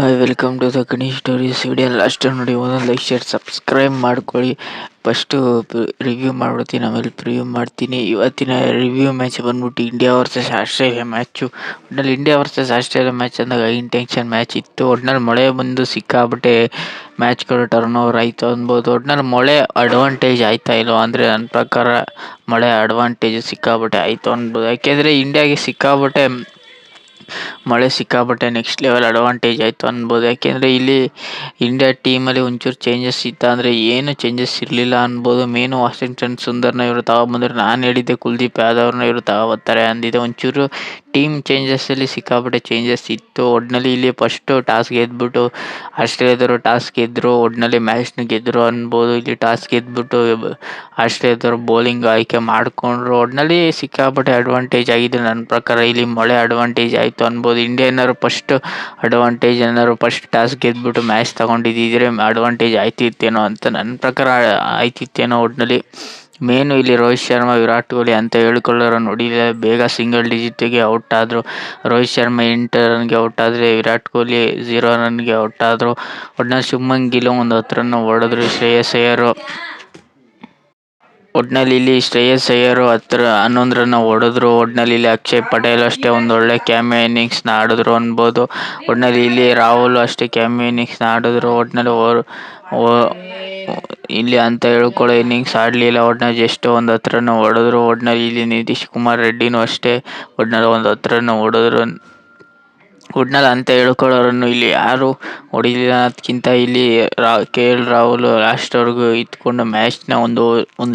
Welcome to the Ganesh stories. Video last ನೋಡಿ ಒಂದೊಂದು like share subscribe ಮಾಡ್ಕೊಳ್ಳಿ. ಫಸ್ಟು ರಿವ್ಯೂ ಮಾಡ್ಬಿಡ್ತೀನಿ, ಆಮೇಲೆ ಪ್ರಿವ್ಯೂ ಮಾಡ್ತೀನಿ. ಇವತ್ತಿನ ರಿವ್ಯೂ ಮ್ಯಾಚ್ ಬಂದ್ಬಿಟ್ಟು ಇಂಡಿಯಾ ವರ್ಸಸ್ ಆಸ್ಟ್ರೇಲಿಯಾ ಮ್ಯಾಚು. ಒಟ್ನಲ್ಲಿ ಇಂಡಿಯಾ ವರ್ಸಸ್ ಆಸ್ಟ್ರೇಲಿಯಾ ಮ್ಯಾಚ್ ಅಂದಾಗ ಇಂಟೆನ್ಷನ್ ಮ್ಯಾಚ್ ಇತ್ತು. ಒಟ್ನಲ್ಲಿ ಮಳೆ ಬಂದು ಸಿಕ್ಕಾಬಿಟ್ಟೆ ಮ್ಯಾಚ್ಗಳು ಟರ್ನ್ ಓವರ್ ಆಯಿತು ಅನ್ಬೋದು. ಒಟ್ನಲ್ಲಿ ಮಳೆ ಅಡ್ವಾಂಟೇಜ್ ಆಯ್ತಾ ಇಲ್ವ ಅಂದರೆ ನನ್ನ ಪ್ರಕಾರ ಮಳೆ ಅಡ್ವಾಂಟೇಜ್ ಸಿಕ್ಕಾಬಿಟ್ಟೆ ಆಯಿತು ಅನ್ಬೋದು. ಯಾಕೆಂದರೆ ಇಂಡಿಯಾಗೆ ಸಿಕ್ಕಾಪಟ್ಟೆ ನೆಕ್ಸ್ಟ್ ಲೆವೆಲ್ ಅಡ್ವಾಂಟೇಜ್ ಆಯಿತು ಅನ್ಬೋದು. ಯಾಕೆಂದರೆ ಇಲ್ಲಿ ಇಂಡಿಯಾ ಟೀಮಲ್ಲಿ ಒಂಚೂರು ಚೇಂಜಸ್ ಇತ್ತು ಅಂದರೆ ಏನು ಚೇಂಜಸ್ ಇರಲಿಲ್ಲ ಅನ್ಬೋದು. ಮೇನು ವಾಷಿಂಗ್ಟನ್ ಸುಂದರ್ನ ಇವರು ತಗೊಬಂದ್ರೆ, ನಾನು ಹೇಳಿದ್ದೆ ಕುಲ್ದೀಪ್ ಯಾದವ್ರನ್ನ ಇವರು ತಗೊಬರ್ತಾರೆ ಅಂದಿದ್ದೆ. ಒಂಚೂರು ಟೀಮ್ ಚೇಂಜಸ್ಸಲ್ಲಿ ಸಿಕ್ಕಾಪಟ್ಟೆ ಚೇಂಜಸ್ ಇತ್ತು. ಒಟ್ಟಿನಲ್ಲಿ ಇಲ್ಲಿ ಫಸ್ಟು ಟಾಸ್ ಗೆದ್ಬಿಟ್ಟು ಆಸ್ಟ್ರೇಲಿಯಾದವರು ಟಾಸ್ ಗೆದ್ದರು. ಒಟ್ಟಿನಲ್ಲಿ ಮ್ಯಾಚ್ನ ಗೆದ್ದರು ಅನ್ಬೋದು. ಇಲ್ಲಿ ಟಾಸ್ ಗೆದ್ಬಿಟ್ಟು ಆಸ್ಟ್ರೇಲಿಯಾದವರು ಬೌಲಿಂಗ್ ಆಯ್ಕೆ ಮಾಡಿಕೊಂಡ್ರು. ಒಟ್ಟಿನಲ್ಲಿ ಸಿಕ್ಕಾಪಟ್ಟೆ ಅಡ್ವಾಂಟೇಜ್ ಆಗಿದೆ ನನ್ನ ಪ್ರಕಾರ. ಇಲ್ಲಿ ಮಳೆ ಅಡ್ವಾಂಟೇಜ್ ಆಯಿತು ಅನ್ಬೋದು. ಇಂಡಿಯಾ ಏನಾದ್ರು ಫಸ್ಟ್ ಟಾಸ್ ಗೆದ್ಬಿಟ್ಟು ಮ್ಯಾಚ್ ತಗೊಂಡಿದ್ದಿದ್ರೆ ಅಡ್ವಾಂಟೇಜ್ ಆಯ್ತಿತ್ತೇನೋ ಅಂತ ನನ್ನ ಪ್ರಕಾರ ಆಯ್ತಿತ್ತೇನೋ. ಒಟ್ಟಿನಲ್ಲಿ ಮೇನು ಇಲ್ಲಿ ರೋಹಿತ್ ಶರ್ಮಾ, ವಿರಾಟ್ ಕೊಹ್ಲಿ ಅಂತ ಹೇಳ್ಕೊಳ್ಳೋರು ನೋಡಿಲ್ಲ, ಬೇಗ ಸಿಂಗಲ್ ಡಿಜಿಟಿಗೆ ಔಟ್ ಆದರು. ರೋಹಿತ್ ಶರ್ಮಾ 8 ರನ್ಗೆ ಔಟ್ ಆದರೆ ವಿರಾಟ್ ಕೊಹ್ಲಿ 0 ರನ್ಗೆ ಔಟ್ ಆದರು. ಒಟ್ಟಿನಲ್ಲಿ ಶುಭ್ಮನ್ ಗಿಲ್ ಒಂದು 10 ರನ್ ಹೊಡೆದ್ರು. ಶ್ರೇಯಸ್ ಅಯ್ಯರ್ 11 ರನ್ ಹೊಡೆದ್ರು. ಒಟ್ಟಿನಲ್ಲಿ ಇಲ್ಲಿ ಅಕ್ಷಯ್ ಪಟೇಲ್ ಅಷ್ಟೇ ಒಂದೊಳ್ಳೆ ಕ್ಯಾಮಿಯೋ ಇನ್ನಿಂಗ್ಸ್ನ ಆಡಿದ್ರು ಅನ್ಬೋದು. ಒಟ್ಟಿನಲ್ಲಿ ಇಲ್ಲಿ ರಾಹುಲ್ ಅಷ್ಟೇ ಕ್ಯಾಮಿಯೋ ಇನ್ನಿಂಗ್ಸ್ನ ಆಡಿದ್ರು. ಒಟ್ಟಿನಲ್ಲಿ ಇಲ್ಲಿ ಅಂತ ಹೇಳ್ಕೊಳ್ಳೋ ಇನ್ನಿಂಗ್ಸ್ ಆಡಲಿಲ್ಲ. ಒಟ್ಟಿನಲ್ಲಿ ಜಸ್ಟ್ ಒಂದು 10 ರನ್ ಹೊಡೆದ್ರು. ಒಟ್ಟಿನಲ್ಲಿ ಇಲ್ಲಿ ನಿತೀಶ್ ಕುಮಾರ್ ರೆಡ್ಡಿನೂ ಅಷ್ಟೇ ಒಟ್ಟಿನಲ್ಲಿ ಒಂದು 10 ರನ್ ಹೊಡೆದ್ರು. ಒಟ್ಟಿನಲ್ಲಿ ಅಂತ ಹೇಳ್ಕೊಳ್ಳೋರನ್ನು ಇಲ್ಲಿ ಯಾರು ಹೊಡಿಲಿಲ್ಲ ಅನ್ನೋದಕ್ಕಿಂತ ಇಲ್ಲಿ KL ರಾಹುಲ್ ಲಾಸ್ಟ್ವರೆಗೂ ಇದ್ಕೊಂಡು ಮ್ಯಾಚ್ನ ಒಂದು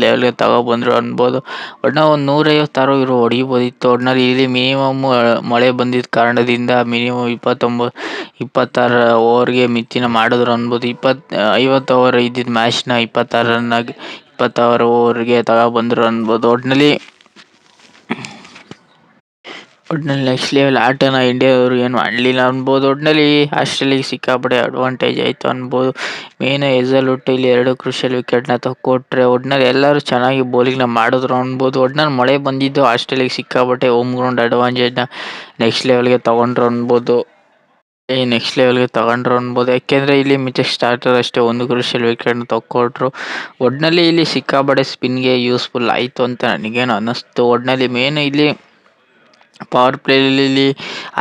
ಲೆವೆಲ್ಗೆ ತಗೊಬಂದರು ಅನ್ಬೋದು. ಒಟ್ಟಿನಲ್ಲಿ ಒಂದು 150 ಇವರು ಹೊಡಿಬೋದಿತ್ತು. ಒಟ್ಟಿನಲ್ಲಿ ಇಲ್ಲಿ ಮಿನಿಮಮ್ ಮಳೆ ಬಂದಿದ್ದ ಕಾರಣದಿಂದ ಮಿನಿಮಮ್ 26 ಓವರ್ಗೆ ಮಿತಿನ ಮಾಡಿದ್ರು ಅನ್ಬೋದು. 50 ಓವರ್ ಇದ್ದಿದ್ದ ಮ್ಯಾಚ್ನ 26 ಓವರ್ಗೆ ತಗೊಬಂದರು ಅನ್ಬೋದು. ಒಟ್ಟಿನಲ್ಲಿ ನೆಕ್ಸ್ಟ್ ಲೆವೆಲ್ ಆಟನ ಇಂಡಿಯಾದವರು ಏನು ಆಡಲಿಲ್ಲ ಅನ್ಬೋದು. ಒಟ್ಟಿನಲ್ಲಿ ಆಸ್ಟ್ರೇಲಿಯಾಗೆ ಸಿಕ್ಕಾಪಟ್ಟೆ ಅಡ್ವಾಂಟೇಜ್ ಆಯಿತು ಅನ್ಬೋದು. ಮೇನ್ ಹೆಸಲ್ವುಡ್ ಇಲ್ಲಿ 2 ಕ್ರೂಷಿಯಲ್ ವಿಕೆಟ್ನ ತಕ್ಕೊಟ್ರೆ. ಒಟ್ಟಿನಲ್ಲಿ ಎಲ್ಲರೂ ಚೆನ್ನಾಗಿ ಬೌಲಿಂಗ್ನ ಮಾಡಿದ್ರು ಅನ್ಬೋದು. ಒಟ್ಟಿನಲ್ಲಿ ಮಳೆ ಬಂದಿದ್ದು ಆಸ್ಟ್ರೇಲಿಯಾಗೆ ಸಿಕ್ಕಾಪಟ್ಟೆ ಹೋಮ್ ಗ್ರೌಂಡ್ ಅಡ್ವಾಂಟೇಜ್ನ ನೆಕ್ಸ್ಟ್ ಲೆವೆಲ್ಗೆ ತಗೊಂಡ್ರು ಅನ್ಬೋದು. ಯಾಕೆಂದರೆ ಇಲ್ಲಿ ಮಿಚೆಲ್ ಸ್ಟಾರ್ಕರ್ ಅಷ್ಟೇ 1 ಕ್ರೂಷಿಯಲ್ ವಿಕೆಟ್ನ ತಕ್ಕೊಟ್ರು. ಒಟ್ಟಿನಲ್ಲಿ ಇಲ್ಲಿ ಸಿಕ್ಕಾಪಟ್ಟೆ ಸ್ಪಿನ್ಗೆ ಯೂಸ್ಫುಲ್ ಆಯಿತು ಅಂತ ನನಗೇನು ಅನ್ನಿಸ್ತು. ಒಟ್ಟಿನಲ್ಲಿ ಮೇನ್ ಇಲ್ಲಿ ಪವರ್ ಪ್ಲೇಲಿ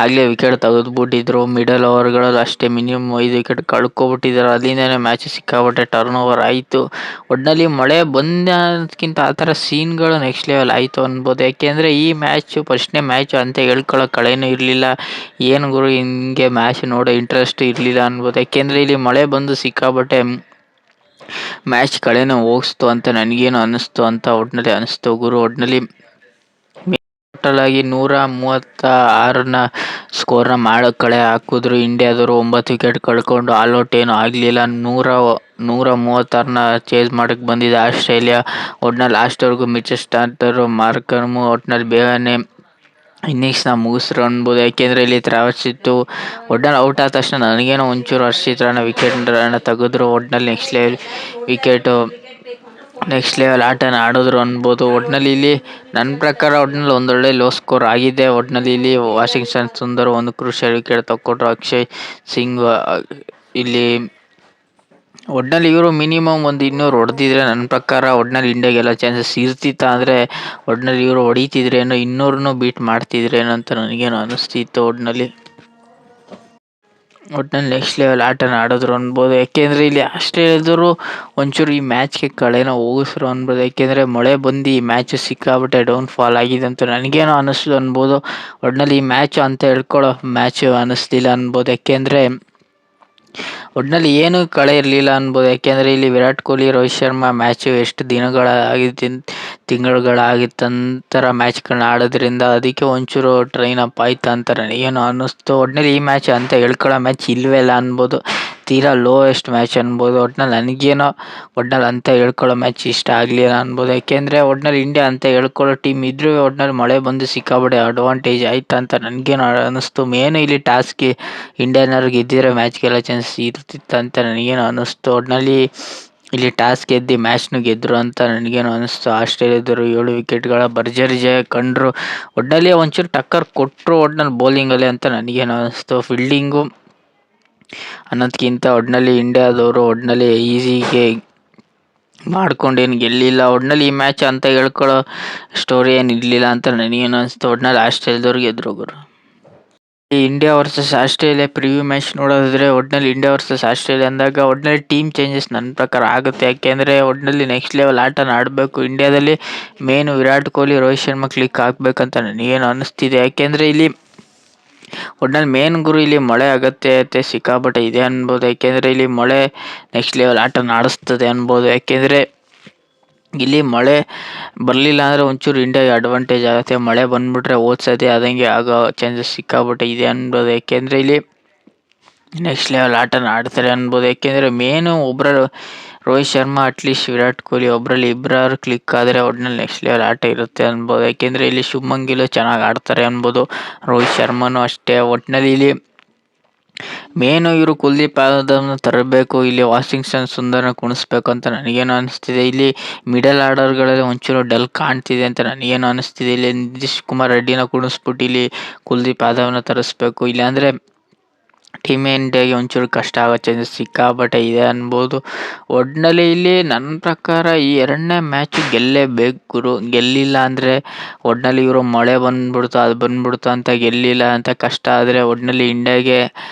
ಆಗಲೇ ವಿಕೆಟ್ ತೆಗೆದುಬಿಟ್ಟಿದ್ರು. ಮಿಡಲ್ ಓವರ್ಗಳಲ್ಲಿ ಅಷ್ಟೇ ಮಿನಿಮಮ್ 5 ವಿಕೆಟ್ ಕಳ್ಕೊಬಿಟ್ಟಿದ್ರು. ಅಲ್ಲಿಂದನೇ ಮ್ಯಾಚ್ ಸಿಕ್ಕಾಪಟ್ಟೆ ಟರ್ನ್ ಓವರ್ ಆಯಿತು. ಒಟ್ಟಿನಲ್ಲಿ ಮಳೆ ಬಂದಕ್ಕಿಂತ ಆ ಥರ ಸೀನ್ಗಳು ನೆಕ್ಸ್ಟ್ ಲೆವೆಲ್ ಆಯಿತು ಅನ್ಬೋದು. ಯಾಕೆಂದರೆ ಈ ಫಸ್ಟ್ನೇ ಮ್ಯಾಚು ಅಂತ ಹೇಳ್ಕೊಳ್ಳೋ ಕಳೆನೂ ಇರಲಿಲ್ಲ. ಏನು ಗುರು ಹಿಂಗೆ ಮ್ಯಾಚ್ ನೋಡೋ ಇಂಟ್ರೆಸ್ಟ್ ಇರಲಿಲ್ಲ ಅನ್ಬೋದು. ಯಾಕೆಂದರೆ ಇಲ್ಲಿ ಮಳೆ ಬಂದು ಸಿಕ್ಕಾಪಟ್ಟೆ ಮ್ಯಾಚ್ ಕಳೆನೂ ಹೋಗಿಸ್ತು ಅಂತ ನನಗೇನು ಅನ್ನಿಸ್ತು ಅಂತ ಒಟ್ಟಿನಲ್ಲಿ ಅನ್ನಿಸ್ತು ಗುರು. ಒಟ್ಟಿನಲ್ಲಿ ಟೋಟಲ್ ಆಗಿ 136ನ ಸ್ಕೋರ್ನ ಕಳೆ ಹಾಕಿದ್ರು ಇಂಡಿಯಾದವರು. 9 ವಿಕೆಟ್ ಕಳ್ಕೊಂಡು ಆಲ್ಔಟ್ ಏನೂ ಆಗಲಿಲ್ಲ. 136ನ ಚೇಸ್ ಮಾಡೋಕ್ಕೆ ಬಂದಿದೆ ಆಸ್ಟ್ರೇಲಿಯಾ. ಒಟ್ಟಿನಲ್ಲಿ ಲಾಸ್ಟ್ವರೆಗೂ ಮಿಚೆಲ್ ಸ್ಟಾರ್ಕರ್, ಮಾರ್ಕರ್ಮು ಒಟ್ಟಿನಲ್ಲಿ ಬೇಗನೆ ಇನ್ನಿಂಗ್ಸ್ನ ಮುಗಿಸ್ರು ಅನ್ಬೋದು. ಯಾಕೆಂದರೆ ಇಲ್ಲಿ ಟ್ರಾವಿಸ್ ಇತ್ತು. ಒಟ್ಟಿನಲ್ಲಿ ಔಟ್ ಆದ ತಕ್ಷಣ ನನಗೇನೋ ಒಂಚೂರು ಹರ್ಷಿತ್ ರಾಣಾ ವಿಕೆಟ್ನ ತೆಗೆದ್ರು. ಒಟ್ಟಿನಲ್ಲಿ ನೆಕ್ಸ್ಟ್ ಲೆವೆಲ್ ಆಟನ ಆಡಿದ್ರು ಅನ್ಬೋದು. ಒಟ್ಟಿನಲ್ಲಿ ಇಲ್ಲಿ ನನ್ನ ಪ್ರಕಾರ ಒಂದೊಳ್ಳೆ ಲೋ ಸ್ಕೋರ್ ಆಗಿದೆ. ಒಟ್ಟಿನಲ್ಲಿ ಇಲ್ಲಿ ವಾಷಿಂಗ್ಟನ್ ಸುಂದರ್ 1 ಕ್ರೂಷಿಯಲ್ ವಿಕೆಟ್ ತಕ್ಕೊಟ್ರು. ಅಕ್ಷಯ್ ಸಿಂಗ್ ಇಲ್ಲಿ ಒಟ್ಟಿನಲ್ಲಿ ಇವರು ಮಿನಿಮಮ್ ಒಂದು 200 ಹೊಡೆದಿದ್ರೆ ನನ್ನ ಪ್ರಕಾರ ಒಟ್ಟಿನಲ್ಲಿ ಇಂಡಿಯಾಗೆಲ್ಲ ಚಾನ್ಸಸ್ ಇರ್ತಿತ್ತ. ಅಂದರೆ ಒಟ್ಟಿನಲ್ಲಿ ಇವರು ಹೊಡಿತಿದ್ರೇನೋ 200ನೂ ಬೀಟ್ ಮಾಡ್ತಿದ್ರೇನೋ ಅಂತ ನನಗೇನು ಅನ್ನಿಸ್ತಿತ್ತು. ಒಟ್ಟಿನಲ್ಲಿ ನೆಕ್ಸ್ಟ್ ಲೆವೆಲ್ ಆಟನ ಆಡಿದ್ರು ಅನ್ಬೋದು. ಯಾಕೆಂದರೆ ಇಲ್ಲಿ ಆಸ್ಟ್ರೇಲಿಯಾದವರು ಒಂಚೂರು ಈ ಮ್ಯಾಚ್ಗೆ ಕಳೆನ ಹೋಗಿಸ್ರು ಅನ್ಬೋದು. ಯಾಕೆಂದರೆ ಮಳೆ ಬಂದು ಈ ಮ್ಯಾಚ್ ಸಿಕ್ಕಾಬಿಟ್ಟೆ ಡೌನ್ಫಾಲ್ ಆಗಿದೆ ಅಂತ ನನಗೇನೋ ಅನ್ನಿಸ್ತು ಅನ್ಬೋದು. ಒಟ್ಟಿನಲ್ಲಿ ಈ ಮ್ಯಾಚು ಅಂತ ಹೇಳ್ಕೊಳ್ಳೋ ಮ್ಯಾಚು ಅನ್ನಿಸ್ಲಿಲ್ಲ ಅನ್ಬೋದು. ಯಾಕೆಂದರೆ ಒಟ್ಟಿನಲ್ಲಿ ಏನೂ ಕಳೆ ಇರಲಿಲ್ಲ ಅನ್ಬೋದು. ಯಾಕೆಂದರೆ ಇಲ್ಲಿ ವಿರಾಟ್ ಕೊಹ್ಲಿ, ರೋಹಿತ್ ಶರ್ಮಾ ಮ್ಯಾಚು ಎಷ್ಟು ತಿಂಗಳುಗಳಾಗಿತ್ತಂತರ ಮ್ಯಾಚ್ಗಳನ್ನ ಆಡೋದ್ರಿಂದ ಅದಕ್ಕೆ ಒಂಚೂರು ಟ್ರೈನ್ ಅಪ್ ಆಯ್ತು ಅಂತ ನನಗೇನೋ ಅನ್ನಿಸ್ತು. ಒಟ್ಟಿನಲ್ಲಿ ಈ ಮ್ಯಾಚ್ ಅಂತ ಹೇಳ್ಕೊಳ್ಳೋ ಮ್ಯಾಚ್ ಇಲ್ಲವೇ ಇಲ್ಲ ಅನ್ಬೋದು. ತೀರಾ ಲೋಯೆಸ್ಟ್ ಮ್ಯಾಚ್ ಅನ್ಬೋದು. ಒಟ್ಟಿನಲ್ಲಿ ನನಗೇನೋ ಅಂತ ಹೇಳ್ಕೊಳ್ಳೋ ಮ್ಯಾಚ್ ಇಷ್ಟ ಆಗಲಿಲ್ಲ ಅನ್ಬೋದು. ಯಾಕೆಂದರೆ ಒಟ್ಟಿನಲ್ಲಿ ಇಂಡಿಯಾ ಅಂತ ಹೇಳ್ಕೊಳ್ಳೋ ಟೀಮ್ ಇದ್ರೂ ಒಟ್ಟಿನಲ್ಲಿ ಮಳೆ ಬಂದು ಸಿಕ್ಕಾಪಟ್ಟೆ ಅಡ್ವಾಂಟೇಜ್ ಆಯ್ತು ಅಂತ ನನಗೇನು ಅನ್ನಿಸ್ತು. ಮೇನು ಇಲ್ಲಿ ಟಾಸ್ಗೆ ಇಂಡಿಯಾನವ್ರು ಗೆದ್ದಿದ್ರೆ ಮ್ಯಾಚ್ಗೆಲ್ಲ ಚಾನ್ಸ್ ಇರ್ತಿತ್ತು ಅಂತ ನನಗೇನು ಅನ್ನಿಸ್ತು. ಒಟ್ಟಿನಲ್ಲಿ ಇಲ್ಲಿ ಟಾಸ್ ಗೆದ್ದು ಮ್ಯಾಚ್ನು ಗೆದ್ದರು ಅಂತ ನನಗೇನು ಅನ್ನಿಸ್ತು. ಆಸ್ಟ್ರೇಲಿಯಾದವರು 7 ವಿಕೆಟ್ಗಳ ಭರ್ಜರಿ ಜಯ ಕಂಡರು. ಒಟ್ಟಿನಲ್ಲಿ ಒಂಚೂರು ಟಕ್ಕರ್ ಕೊಟ್ಟರು ಒಟ್ಟಿನಲ್ಲಿ ಬೌಲಿಂಗಲ್ಲಿ ಅಂತ ನನಗೇನು ಅನ್ನಿಸ್ತು. ಫೀಲ್ಡಿಂಗು ಅನ್ನೋದ್ಕಿಂತ ಒಟ್ಟಿನಲ್ಲಿ ಇಂಡಿಯಾದವರು ಒಟ್ಟಿನಲ್ಲಿ ಈಸಿಗೆ ಮಾಡ್ಕೊಂಡೇನು ಗೆಲ್ಲಿಲ್ಲ. ಒಟ್ಟಿನಲ್ಲಿ ಈ ಮ್ಯಾಚ್ ಅಂತ ಹೇಳ್ಕೊಳ್ಳೋ ಸ್ಟೋರಿ ಏನು ಇರಲಿಲ್ಲ ಅಂತ ನನಗೇನು ಅನಿಸ್ತು. ಒಟ್ಟಿನಲ್ಲಿ ಆಸ್ಟ್ರೇಲಿಯಾದವ್ರು ಗೆದ್ರು ಗುರು. ಈ India versus Australia preview match ನೋಡೋದಾದ್ರೆ ಒಟ್ಟಿನಲ್ಲಿ ಇಂಡಿಯಾ ವರ್ಸಸ್ ಆಸ್ಟ್ರೇಲಿಯಾ ಅಂದಾಗ ಒಟ್ಟಿನಲ್ಲಿ ಟೀಮ್ ಚೇಂಜಸ್ ನನ್ನ ಪ್ರಕಾರ ಆಗುತ್ತೆ. ಯಾಕೆಂದರೆ ಒಟ್ಟಿನಲ್ಲಿ ನೆಕ್ಸ್ಟ್ ಲೆವೆಲ್ ಆಟನ ಆಡಬೇಕು. ಇಂಡಿಯಾದಲ್ಲಿ ಮೇನು ವಿರಾಟ್ ಕೊಹ್ಲಿ, ರೋಹಿತ್ ಶರ್ಮಾ ಕ್ಲಿಕ್ ಆಗಬೇಕಂತ ನನಗೇನು ಅನ್ನಿಸ್ತಿದೆ. ಯಾಕೆಂದರೆ ಇಲ್ಲಿ ಒಟ್ಟಿನಲ್ಲಿ ಮೇನ್ ಗುರು ಇಲ್ಲಿ ಮಳೆ ಅಗತ್ಯತೆ ಸಿಕ್ಕಾಪಟ್ಟೆ ಇದೆ ಅನ್ಬೋದು. ಯಾಕೆಂದರೆ ಇಲ್ಲಿ ಮಳೆ ನೆಕ್ಸ್ಟ್ ಲೆವೆಲ್ ಆಟನ ಆಡಿಸ್ತದೆ ಅನ್ಬೋದು. ಯಾಕೆಂದರೆ ಇಲ್ಲಿ ಮಳೆ ಬರಲಿಲ್ಲ ಅಂದರೆ ಒಂಚೂರು ಇಂಡಿಯಾಗೆ ಅಡ್ವಾಂಟೇಜ್ ಆಗುತ್ತೆ. ಮಳೆ ಬಂದುಬಿಟ್ರೆ ಓದ್ಸತಿ ಆದಂಗೆ ಆಗೋ ಚಾನ್ಸಸ್ ಸಿಕ್ಕಾಪಟ್ಟೆ ಇದೆ ಅನ್ಬೋದು. ಯಾಕೆಂದರೆ ಇಲ್ಲಿ ನೆಕ್ಸ್ಟ್ ಲೆವೆಲ್ ಆಟನ ಆಡ್ತಾರೆ ಅನ್ಬೋದು. ಯಾಕೆಂದರೆ ಮೇನು ಒಬ್ಬರು ರೋಹಿತ್ ಶರ್ಮಾ ಅಟ್ಲೀಸ್ಟ್ ವಿರಾಟ್ ಕೊಹ್ಲಿ ಒಬ್ಬರಲ್ಲಿ ಇಬ್ಬರಾದ್ರು ಕ್ಲಿಕ್ ಆದರೆ ಒಟ್ಟಿನಲ್ಲಿ ನೆಕ್ಸ್ಟ್ ಲೆವೆಲ್ ಆಟ ಇರುತ್ತೆ ಅನ್ಬೋದು. ಯಾಕೆಂದರೆ ಇಲ್ಲಿ ಶುಭ್ಮನ್ ಗಿಲ್ ಚೆನ್ನಾಗಿ ಆಡ್ತಾರೆ ಅನ್ಬೋದು. ರೋಹಿತ್ ಶರ್ಮನೂ ಅಷ್ಟೇ. ಒಟ್ಟಿನಲ್ಲಿ ಇಲ್ಲಿ ಮೇನು ಇವರು ಕುಲ್ದೀಪ್ ಯಾದವ್ನ ತರಬೇಕು, ಇಲ್ಲಿ ವಾಷಿಂಗ್ಟನ್ ಸುಂದರ್ನ ಕುಣಿಸ್ಬೇಕು ಅಂತ ನನಗೇನು ಅನಿಸ್ತಿದೆ. ಇಲ್ಲಿ ಮಿಡಲ್ ಆರ್ಡರ್ಗಳಲ್ಲಿ ಒಂಚೂರು ಡಲ್ ಕಾಣ್ತಿದೆ ಅಂತ ನನಗೇನು ಅನಿಸ್ತಿದೆ. ಇಲ್ಲಿ ನಿತೀಶ್ ಕುಮಾರ್ ರೆಡ್ಡಿನ ಕುಣಿಸ್ಬಿಟ್ಟು ಇಲ್ಲಿ ಕುಲ್ದೀಪ್ ಯಾದವ್ನ ತರಿಸ್ಬೇಕು. ಇಲ್ಲಾಂದರೆ ಟೀಮ್ ಇಂಡಿಯಾಗೆ ಒಂಚೂರು ಕಷ್ಟ ಆಗೋ ಚಾನ್ಸಸ್ ಸಿಕ್ಕಾಪಟ್ಟೆ ಇದೆ ಅನ್ಬೋದು. ಒಟ್ಟಿನಲ್ಲಿ ಇಲ್ಲಿ ನನ್ನ ಪ್ರಕಾರ ಈ ಎರಡನೇ ಮ್ಯಾಚು ಗೆಲ್ಲೇಬೇಕು ಗುರು. ಗೆಲ್ಲಿಲ್ಲ ಅಂದರೆ ಒಟ್ಟಿನಲ್ಲಿ ಇವರು ಮಳೆ ಬಂದ್ಬಿಡ್ತು ಅದು ಬಂದ್ಬಿಡ್ತು ಅಂತ ಗೆಲ್ಲಿಲ್ಲ ಅಂತ ಕಷ್ಟ ಆದರೆ ಒಟ್ಟಿನಲ್ಲಿ ಇಂಡಿಯಾಗೆ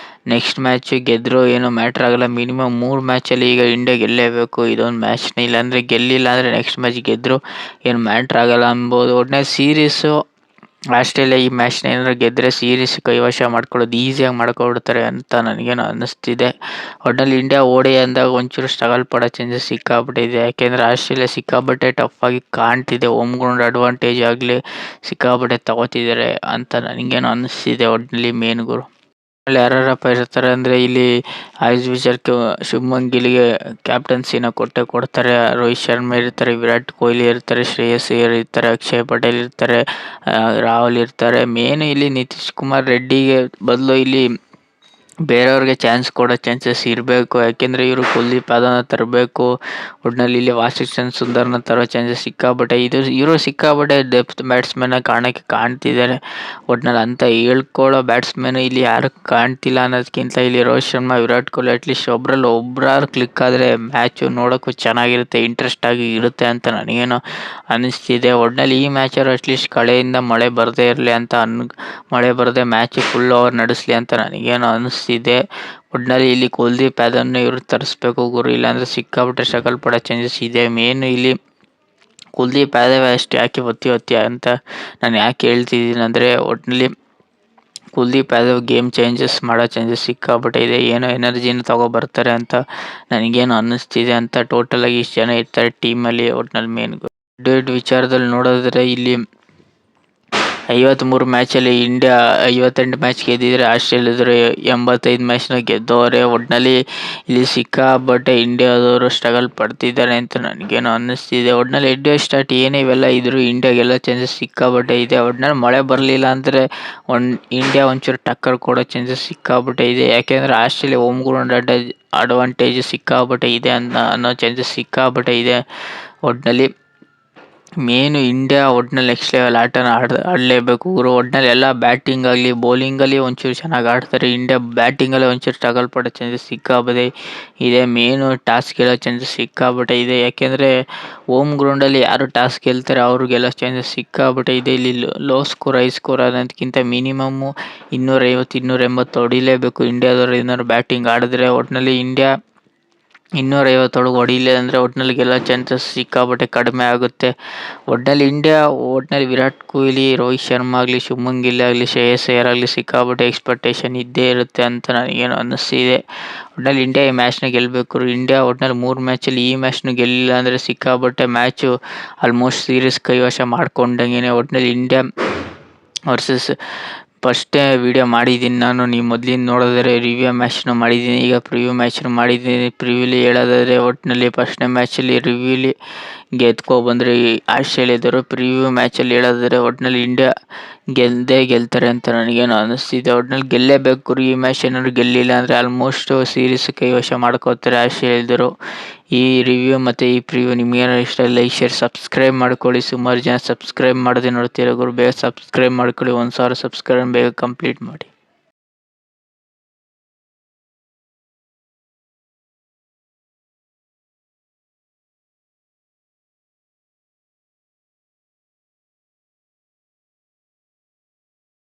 ನೆಕ್ಸ್ಟ್ ಮ್ಯಾಚ್ ಗೆದ್ದರೂ ಏನೂ ಮ್ಯಾಟ್ರ್ ಆಗಲ್ಲ. ಮಿನಿಮಮ್ 3 ಮ್ಯಾಚಲ್ಲಿ ಈಗ ಇಂಡಿಯಾ ಗೆಲ್ಲೇಬೇಕು ಇದೊಂದು ಮ್ಯಾಚ್ನ. ಇಲ್ಲಾಂದರೆ ಗೆಲ್ಲಿಲ್ಲ ಅಂದರೆ ನೆಕ್ಸ್ಟ್ ಮ್ಯಾಚ್ ಗೆದ್ದರೂ ಏನು ಮ್ಯಾಟ್ರ್ ಆಗಲ್ಲ ಅನ್ಬೋದು. ಒಟ್ಟಿನಲ್ಲಿ ಸೀರೀಸು ಆಸ್ಟ್ರೇಲಿಯಾ ಈ ಮ್ಯಾಚ್ನ ಏನಾದ್ರು ಗೆದ್ದರೆ ಸೀರೀಸ್ ಕೈವಶ ಮಾಡ್ಕೊಳ್ಳೋದು ಈಸಿಯಾಗಿ ಮಾಡ್ಕೊಬಿಡ್ತಾರೆ ಅಂತ ನನಗೇನು ಅನ್ನಿಸ್ತಿದೆ. ಒಟ್ಟಿನಲ್ಲಿ ಇಂಡಿಯಾ ಓಡಿ ಅಂದಾಗ ಒಂಚೂರು ಸ್ಟ್ರಗಲ್ ಪಡೋ ಚಾನ್ಸಸ್ ಸಿಕ್ಕಾಪಟ್ಟೆ ಇದೆ. ಯಾಕೆಂದರೆ ಆಸ್ಟ್ರೇಲಿಯಾ ಸಿಕ್ಕಾಪಟ್ಟೆ ಟಫ್ ಆಗಿ ಕಾಣ್ತಿದೆ. ಹೋಮ್ ಗ್ರೌಂಡ್ ಅಡ್ವಾಂಟೇಜ್ ಆಗಲಿ ಸಿಕ್ಕಾಪಟ್ಟೆ ತಗೋತಿದ್ದಾರೆ ಅಂತ ನನಗೇನು ಅನ್ನಿಸ್ತಿದೆ. ಒಟ್ಟಿನಲ್ಲಿ ಮೇನ್ ಗುರು ಅಲ್ಲಿ ಯಾರ್ಯಾರಪ್ಪ ಇರ್ತಾರೆ ಅಂದರೆ ಇಲ್ಲಿ ಆಯುಷ್ ವಿಚಾರಕ್ಕೆ ಶುಭ್ಮನ್ ಗಿಲ್ಗೆ ಕ್ಯಾಪ್ಟನ್ಸಿನ ಕೊಡ್ತಾರೆ. ರೋಹಿತ್ ಶರ್ಮಾ ಇರ್ತಾರೆ, ವಿರಾಟ್ ಕೊಹ್ಲಿ ಇರ್ತಾರೆ, ಶ್ರೇಯಸ್ ಅಯ್ಯರ್ ಇರ್ತಾರೆ, ಅಕ್ಷಯ್ ಪಟೇಲ್ ಇರ್ತಾರೆ, ರಾಹುಲ್ ಇರ್ತಾರೆ. ಮೇನ್ ಇಲ್ಲಿ ನಿತೀಶ್ ಕುಮಾರ್ ರೆಡ್ಡಿಗೆ ಬದಲು ಇಲ್ಲಿ ಬೇರೆಯವ್ರಿಗೆ ಚಾನ್ಸ್ ಕೊಡೋ ಚಾನ್ಸಸ್ ಇರಬೇಕು. ಯಾಕೆಂದರೆ ಇವರು ಕುಲ್ದೀಪ್ ಯಾದವ್ನ ತರಬೇಕು. ಒಟ್ಟಿನಲ್ಲಿ ಇಲ್ಲಿ ವಾಷಿಂಗ್ಟನ್ ಸುಂದರ್ನ ತರೋ ಚಾನ್ಸಸ್ ಸಿಕ್ಕಾಪಟ್ಟೆ ಇವರು ಸಿಕ್ಕಾಪಟ್ಟೆ ಡೆಪ್ತ್ ಬ್ಯಾಟ್ಸ್ಮನ್ನ ಕಾಣ್ತಿದ್ದಾರೆ. ಒಟ್ಟಿನಲ್ಲಿ ಅಂತ ಹೇಳ್ಕೊಳ್ಳೋ ಬ್ಯಾಟ್ಸ್ಮನ್ ಇಲ್ಲಿ ಯಾರು ಕಾಣ್ತಿಲ್ಲ ಅನ್ನೋದಕ್ಕಿಂತ ಇಲ್ಲಿ ರೋಹಿತ್ ಶರ್ಮಾ, ವಿರಾಟ್ ಕೊಹ್ಲಿ ಅಟ್ಲೀಸ್ಟ್ ಒಬ್ಬರಾದ್ರು ಕ್ಲಿಕ್ ಆದರೆ ಮ್ಯಾಚು ನೋಡೋಕ್ಕೂ ಚೆನ್ನಾಗಿರುತ್ತೆ, ಇಂಟ್ರೆಸ್ಟ್ ಆಗಿ ಇರುತ್ತೆ ಅಂತ ನನಗೇನು ಅನ್ನಿಸ್ತಿದೆ. ಒಟ್ಟಿನಲ್ಲಿ ಈ ಮ್ಯಾಚರು ಅಟ್ಲೀಸ್ಟ್ ಕಳೆಯಿಂದ ಮಳೆ ಬರದೇ ಇರಲಿ ಅಂತ ಮಳೆ ಬರದೆ ಮ್ಯಾಚ್ ಫುಲ್ ಓವರ್ ನಡೆಸಲಿ ಅಂತ ನನಗೇನು ಅನ್ನಿಸ್ತಿದೆ. ಒಟ್ಟಿನಲ್ಲಿ ಇಲ್ಲಿ ಕುಲ್ದೀಪ್ ಯಾದವ್ನ ಇವರು ತರಿಸ್ಬೇಕು ಗುರು. ಇಲ್ಲಾಂದರೆ ಸಿಕ್ಕಾಪಟ್ಟೆ ಸ್ಟ್ರಗಲ್ ಪಡೋ ಚಾನ್ಸಸ್ ಇದೆ. ಮೇನು ಇಲ್ಲಿ ಕುಲ್ದೀಪ್ ಯಾದವ್ ಅಷ್ಟು ಯಾಕೆ ಒತ್ತಿ ಅಂತ ನಾನು ಯಾಕೆ ಹೇಳ್ತಿದ್ದೀನಿ ಅಂದರೆ ಒಟ್ಟಿನಲ್ಲಿ ಕುಲ್ದೀಪ್ ಯಾದವ್ ಗೇಮ್ ಚೇಂಜಸ್ ಮಾಡೋ ಚಾನ್ಸಸ್ ಸಿಕ್ಕಾಪಟ್ಟೆ ಇದೆ. ಏನೋ ಎನರ್ಜಿನ ತಗೊಬರ್ತಾರೆ ಅಂತ ನನಗೇನು ಅನ್ನಿಸ್ತಿದೆ ಅಂತ. ಟೋಟಲಾಗಿ ಇಷ್ಟು ಜನ ಇರ್ತಾರೆ ಟೀಮಲ್ಲಿ. ಒಟ್ಟಿನಲ್ಲಿ ಮೇನ್ ವಿಚಾರದಲ್ಲಿ ನೋಡೋದಾದ್ರೆ ಇಲ್ಲಿ 53 ಮ್ಯಾಚಲ್ಲಿ ಇಂಡಿಯಾ 58 ಮ್ಯಾಚ್ ಗೆದ್ದಿದ್ರೆ ಆಸ್ಟ್ರೇಲಿಯಾದವರು 85 ಮ್ಯಾಚ್ನ ಗೆದ್ದವರೆ. ಒಟ್ಟಿನಲ್ಲಿ ಇಲ್ಲಿ ಸಿಕ್ಕಾಪಟ್ಟೆ ಇಂಡಿಯಾದವರು ಸ್ಟ್ರಗಲ್ ಪಡ್ತಿದ್ದಾರೆ ಅಂತ ನನಗೇನು ಅನ್ನಿಸ್ತಿದೆ. ಒಟ್ಟಿನಲ್ಲಿ ಸ್ಟಾರ್ಟ್ ಏನೇ ಇವೆಲ್ಲ ಇದ್ದರೂ ಇಂಡಿಯಾಗೆಲ್ಲ ಚಾನ್ಸಸ್ ಸಿಕ್ಕಾಪಟ್ಟೆ ಇದೆ. ಒಟ್ಟಿನಲ್ಲಿ ಮಳೆ ಬರಲಿಲ್ಲ ಅಂದರೆ ಇಂಡಿಯಾ ಒಂಚೂರು ಟಕ್ಕರ್ ಕೊಡೋ ಚಾನ್ಸಸ್ ಸಿಕ್ಕಾಪಟ್ಟೆ ಇದೆ. ಯಾಕೆಂದರೆ ಆಸ್ಟ್ರೇಲಿಯಾ ಹೋಮ್ ಗ್ರೌಂಡ್ ಅಡ್ವಾಂಟೇಜ್ ಸಿಕ್ಕಾಪಟ್ಟೆ ಇದೆ ಅನ್ನೋ ಚಾನ್ಸಸ್ ಸಿಕ್ಕಾಪಟ್ಟೆ ಇದೆ. ಒಟ್ಟಿನಲ್ಲಿ ಮೇನು ಇಂಡಿಯಾ ಒಟ್ಟಿನಲ್ಲಿ ನೆಕ್ಸ್ಟ್ ಲೆವೆಲ್ ಆಟನ ಆಡಲೇಬೇಕು ಗುರು. ಒಟ್ಟಿನಲ್ಲಿ ಎಲ್ಲ ಬ್ಯಾಟಿಂಗ್ ಆಗಲಿ ಬೌಲಿಂಗಲ್ಲಿ ಒಂಚೂರು ಚೆನ್ನಾಗಿ ಆಡ್ತಾರೆ. ಇಂಡಿಯಾ ಬ್ಯಾಟಿಂಗಲ್ಲಿ ಒಂಚೂರು ಸ್ಟ್ರಗಲ್ ಪಡೋ ಚಾನ್ಸಸ್ ಸಿಕ್ಕಾಪಟ್ಟೆ ಇದೆ. ಮೇನು ಟಾಸ್ ಗೆಲ್ಲೋ ಚಾನ್ಸಸ್ ಸಿಕ್ಕಾಪಟ್ಟೆ ಇದೆ. ಯಾಕೆಂದರೆ ಹೋಮ್ ಗ್ರೌಂಡಲ್ಲಿ ಯಾರು ಟಾಸ್ ಗೆಲ್ತಾರೆ ಅವ್ರಿಗೆಲ್ಲ ಚಾನ್ಸಸ್ ಸಿಕ್ಕಾಪಟ್ಟೆ ಇದೆ. ಇಲ್ಲಿ ಲೋ ಸ್ಕೋರ್ ಹೈ ಸ್ಕೋರ್ ಅನ್ನೋದಕ್ಕಿಂತ ಮಿನಿಮಮ್ಮು 250-280 ಹೊಡಿಲೇಬೇಕು ಇಂಡಿಯಾದವರು ಏನಾದ್ರು ಬ್ಯಾಟಿಂಗ್ ಆಡಿದ್ರೆ. ಒಟ್ಟಿನಲ್ಲಿ ಇಂಡಿಯಾ 250 ಹೊಡಿಲಿಲ್ಲ ಅಂದರೆ ಒಟ್ಟಿನಲ್ಲಿ ಗೆಲ್ಲೋ ಚಾನ್ಸಸ್ ಸಿಕ್ಕಾಪಟ್ಟೆ ಕಡಿಮೆ ಆಗುತ್ತೆ. ಒಟ್ಟಿನಲ್ಲಿ ವಿರಾಟ್ ಕೊಹ್ಲಿ, ರೋಹಿತ್ ಶರ್ಮಾ ಆಗಲಿ, ಶುಭ್ಮನ್ ಗಿಲ್ ಆಗಲಿ, ಶ್ರೇಯಸ್ ಅಯ್ಯರ್ ಆಗಲಿ ಸಿಕ್ಕಾಪಟ್ಟೆ ಎಕ್ಸ್ಪೆಕ್ಟೇಷನ್ ಇದ್ದೇ ಇರುತ್ತೆ ಅಂತ ನನಗೇನು ಅನ್ನಿಸ್ತಿದೆ. ಒಟ್ಟಿನಲ್ಲಿ ಇಂಡಿಯಾ ಈ ಮ್ಯಾಚ್ನ ಗೆಲ್ಲಬೇಕು. ಇಂಡಿಯಾ ಒಟ್ಟಿನಲ್ಲಿ 3 ಮ್ಯಾಚಲ್ಲಿ ಈ ಮ್ಯಾಚ್ನ ಗೆಲ್ಲಿಲ್ಲ ಅಂದರೆ ಸಿಕ್ಕಾಪಟ್ಟೆ ಮ್ಯಾಚು ಆಲ್ಮೋಸ್ಟ್ ಸೀರೀಸ್ ಕೈವಶ ಮಾಡ್ಕೊಂಡಂಗೆ. ಒಟ್ಟಿನಲ್ಲಿ ಇಂಡಿಯಾ ವರ್ಸಸ್ ಫಸ್ಟೇ ವಿಡಿಯೋ ಮಾಡಿದ್ದೀನಿ ನಾನು. ನೀವು ಮೊದಲಿಂದ ನೋಡಿದ್ರೆ ರಿವ್ಯೂ ಮ್ಯಾಚ್ನು ಮಾಡಿದ್ದೀನಿ, ಈಗ ಪ್ರಿವ್ಯೂ ಮ್ಯಾಚ್ನು ಮಾಡಿದ್ದೀನಿ. ಪ್ರಿವ್ಯೂಲಿ ಹೇಳೋದಾದರೆ ಒಟ್ಟಿನಲ್ಲಿ ಫಸ್ಟ್ನೇ ಮ್ಯಾಚಲ್ಲಿ ರಿವ್ಯೂಲಿ ಗೆದ್ಕೊಬಂದರೆ ಆಸ್ಟ್ರೇಲಿಯಾದವರು. ಪ್ರಿವ್ಯೂ ಮ್ಯಾಚಲ್ಲಿ ಹೇಳೋದಾದರೆ ಒಟ್ಟಿನಲ್ಲಿ ಇಂಡಿಯಾ ಗೆಲ್ತಾರೆ ಅಂತ ನನಗೇನು ಅನ್ನಿಸ್ತಿದೆ. ಒಟ್ಟಿನಲ್ಲಿ ಗೆಲ್ಲೇಬೇಕು ಗುರು. ಈ ಮ್ಯಾಚ್ ಏನಾದ್ರು ಗೆಲ್ಲಿಲ್ಲ ಅಂದರೆ ಆಲ್ಮೋಸ್ಟ್ ಸೀರೀಸ್ ಕೈವಶ ಮಾಡ್ಕೋತಾರೆ ಆಸ್ಟ್ರೇಲಿಯಾದವರು. ಈ ರಿವ್ಯೂ ಮತ್ತು ಈ ಪ್ರಿವ್ಯೂ ನಿಮಗೇನಾದ್ರು ಇಷ್ಟ ಲೈಕ್ ಶೇರ್ ಸಬ್ಸ್ಕ್ರೈಬ್ ಮಾಡ್ಕೊಳ್ಳಿ. ಸುಮಾರು ಜನ ಸಬ್ಸ್ಕ್ರೈಬ್ ಮಾಡದೆ ನೋಡ್ತೀರ ಗುರು. ಬೇಗ ಸಬ್ಸ್ಕ್ರೈಬ್ ಮಾಡ್ಕೊಳ್ಳಿ. 1000 ಸಬ್ಸ್ಕ್ರೈಬ್ ಬೇಗ ಕಂಪ್ಲೀಟ್ ಮಾಡಿ.